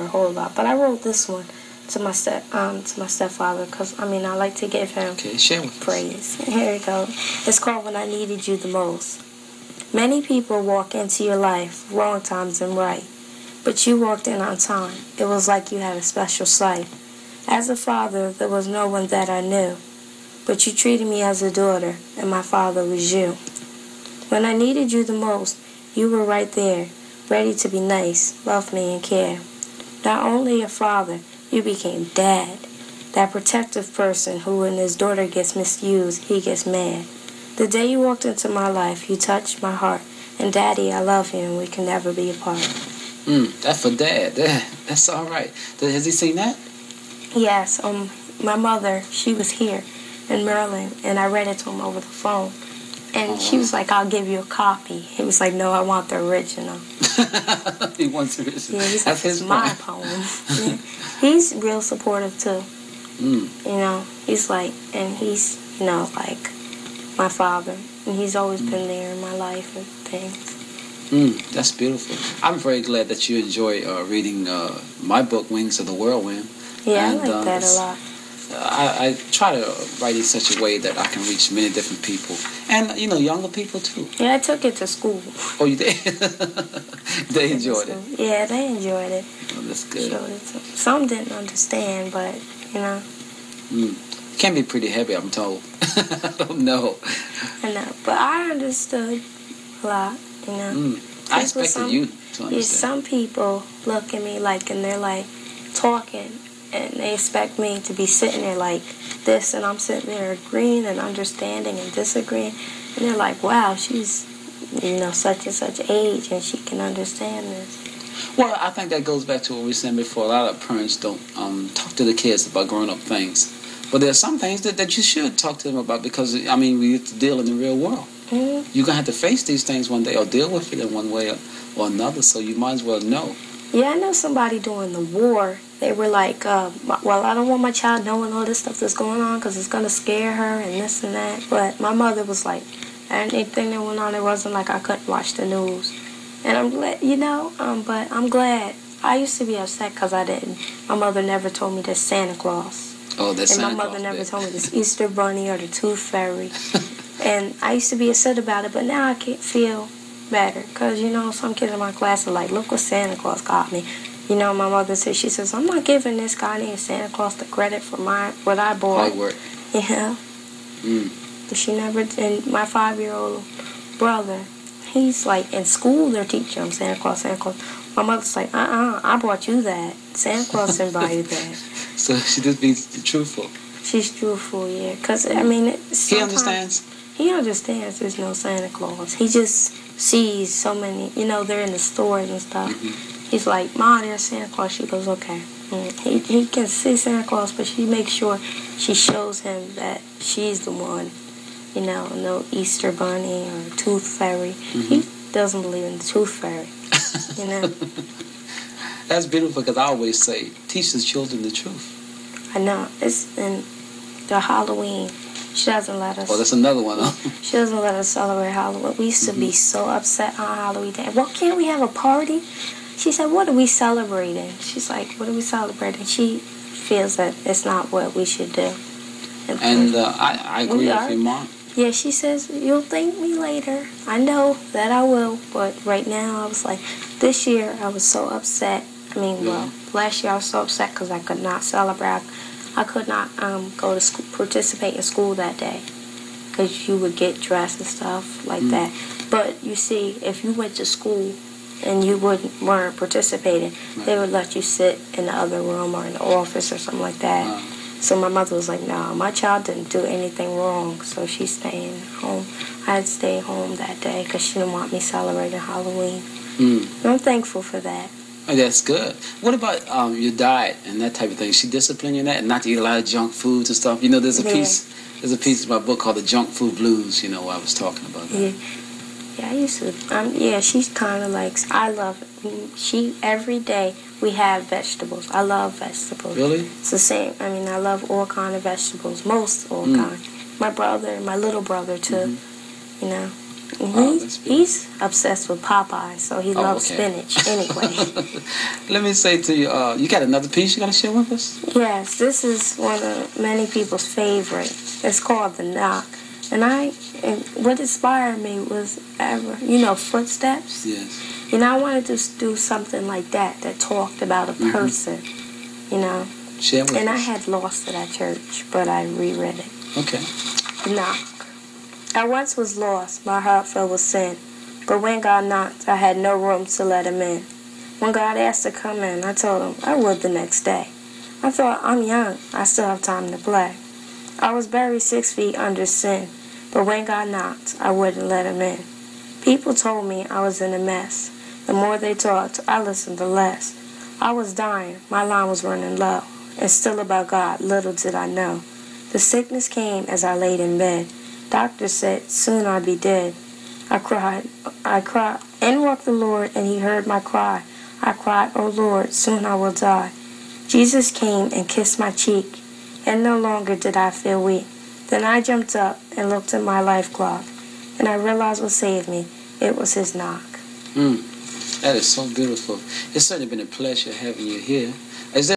a whole lot, but I wrote this one to my stepfather because I like to give him share with praise. Here we go. It's called When I Needed You the Most. Many people walk into your life wrong times and right, but you walked in on time. It was like you had a special sight. As a father, there was no one that I knew, but you treated me as a daughter, and my father was you. When I needed you the most, you were right there, ready to be nice, love me, and care. Not only a father, you became Dad, that protective person who, when his daughter gets misused, he gets mad. The day you walked into my life, you touched my heart, and Daddy, I love you, and we can never be apart. That's for Dad. That's all right. Has he seen that? Yes. My mother, she was here in Maryland, and I read it to him over the phone. And she was like, I'll give you a copy. He was like, no, I want the original. He wants the original. Yeah, he's That's like, his my poem. Yeah. He's real supportive, too. He's like, and he's, like my father. And he's always been there in my life and things. That's beautiful. I'm very glad that you enjoy reading my book, Wings of the Whirlwind. Yeah, and, I like that a lot. I try to write in such a way that I can reach many different people. And, younger people, too. Yeah, I took it to school. Oh, you did? They enjoyed it? Yeah, they enjoyed it. Oh, that's good. Some didn't understand, but, It can be pretty heavy, I'm told. I don't know. I know, but I understood a lot, I expected you to understand. Yeah, some people look at me and they're like talking, and they expect me to be sitting there like this, and I'm sitting there agreeing and understanding and disagreeing, and they're like, wow, she's, such and such age, and she can understand this. Well, I think that goes back to what we were saying before. A lot of parents don't talk to the kids about grown-up things. But there are some things that you should talk to them about because, we have to deal in the real world. You're going to have to face these things one day or deal with it in one way or another, so you might as well know. Yeah, I know somebody during the war, they were like, well, I don't want my child knowing all this stuff that's going on because it's going to scare her and this and that. But my mother was like, anything that went on, it wasn't like I couldn't watch the news. And I'm glad, but I'm glad. I used to be upset because I didn't. My mother never told me this Santa Claus. Oh, that's Santa Claus. And my mother never told me this Easter Bunny or the Tooth Fairy. And I used to be upset about it, but now I can't feel better. Because, some kids in my class are like, look what Santa Claus got me. My mother says, she says, I'm not giving this guy named Santa Claus the credit for what I bought. Hard work. Yeah. She never, and my 5-year-old brother, he's like, in school they're teaching him Santa Claus, Santa Claus. My mother's like, I bought you that. Santa Claus didn't buy you that. So she just be truthful. She's truthful, yeah. Because, he understands? He understands there's no Santa Claus. He just sees so many, they're in the stores and stuff. He's like, Ma, there's Santa Claus. She goes, okay. He can see Santa Claus, but she makes sure she shows him that she's the one. No Easter Bunny or Tooth Fairy. He doesn't believe in the Tooth Fairy. That's beautiful because I always say, teach the children the truth. I know. It's in the Halloween. She doesn't let us. Oh, that's another one, huh? She doesn't let us celebrate Halloween. We used to be so upset on Halloween Day. Well, can't we have a party? She said, what are we celebrating? She's like, what are we celebrating? She feels that it's not what we should do. And I agree with your mom. Yeah, she says, you'll thank me later. I know that I will, but right now I was like, this year I was so upset. Last year I was so upset because I could not celebrate. I could not go to school, participate in school that day because you would get dressed and stuff like that. But you see, if you went to school and you weren't participating, they would let you sit in the other room or in the office or something like that. So my mother was like, no, my child didn't do anything wrong, so she's staying home. I had to stay home that day because she didn't want me celebrating Halloween. And I'm thankful for that. Oh, that's good. What about your diet and that type of thing? She disciplined you in that, and not to eat a lot of junk foods and stuff. There's a piece in my book called The Junk Food Blues. Where I was talking about that. Yeah, I used to. She's kind of like, I love it. Every day we have vegetables. I love vegetables. Really? It's the same. I love all kind of vegetables. Most all kind. My brother, my little brother too. He's obsessed with Popeye, so he loves spinach anyway. Let me say to you, you got another piece you got to share with us? Yes, this is one of many people's favorite. It's called The Knock. And what inspired me was footsteps. Yes. I wanted to do something like that talked about a person, Share with us. And I had lost it at church, but I reread it. Okay. The Knock. I once was lost, my heart filled with sin. But when God knocked, I had no room to let him in. When God asked to come in, I told him I would the next day. I thought, I'm young, I still have time to play. I was buried 6 feet under sin, but when God knocked, I wouldn't let him in. People told me I was in a mess. The more they talked, I listened the less. I was dying, my line was running low, and still about God, little did I know. The sickness came as I laid in bed. Doctor said, soon I'd be dead. I cried, in walked the Lord, and he heard my cry. I cried, oh Lord, soon I will die. Jesus came and kissed my cheek, and no longer did I feel weak. Then I jumped up and looked at my life clock, and I realized what saved me. It was his knock. That is so beautiful. It's certainly been a pleasure having you here. Is there